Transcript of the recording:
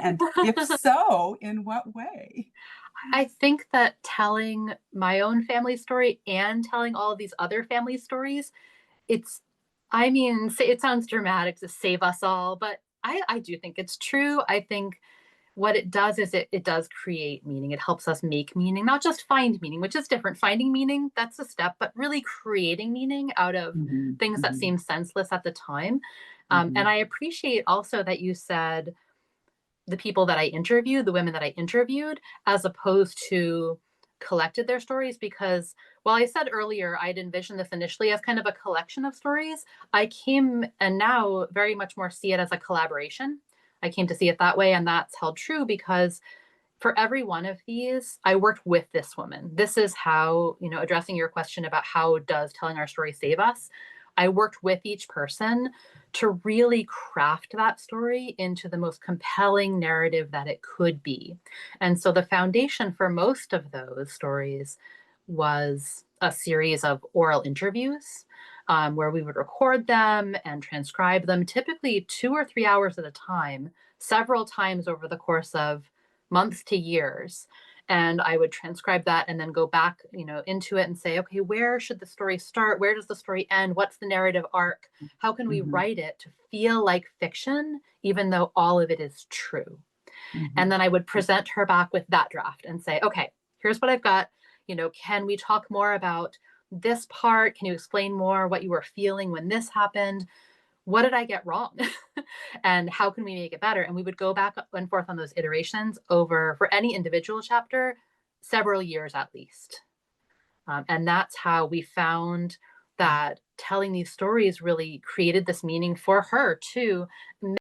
And if so, in what way? I think that telling my own family story and telling all of these other family stories, it's I mean, it sounds dramatic to save us all, but I do think it's true. I think what it does is it does create meaning. It helps us make meaning, not just find meaning, which is different. Finding meaning, that's a step, but really creating meaning out of Mhm, things that mhm, seem senseless at the time. And mhm, I appreciate also that you said the people that I interviewed, the women that I interviewed, as opposed to collected their stories. Because while I said earlier I'd envisioned this initially as kind of a collection of stories, I came and now very much more see it as a collaboration. I came to see it that way, and that's held true because for every one of these, I worked with this woman. This is how, addressing your question about how does telling our story save us, I worked with each person to really craft that story into the most compelling narrative that it could be. And so the foundation for most of those stories was a series of oral interviews where we would record them and transcribe them, typically 2 or 3 hours at a time, several times over the course of months to years. And I would transcribe that and then go back, into it and say, okay, where should the story start? Where does the story end? What's the narrative arc? How can we mhm, write it to feel like fiction, even though all of it is true? And mhm, then I would present her back with that draft and say, okay, here's what I've got. Can we talk more about this part? Can you explain more what you were feeling when this happened? What did I get wrong? And how can we make it better? And we would go back and forth on those iterations over, for any individual chapter, several years at least. And that's how we found that telling these stories really created this meaning for her too.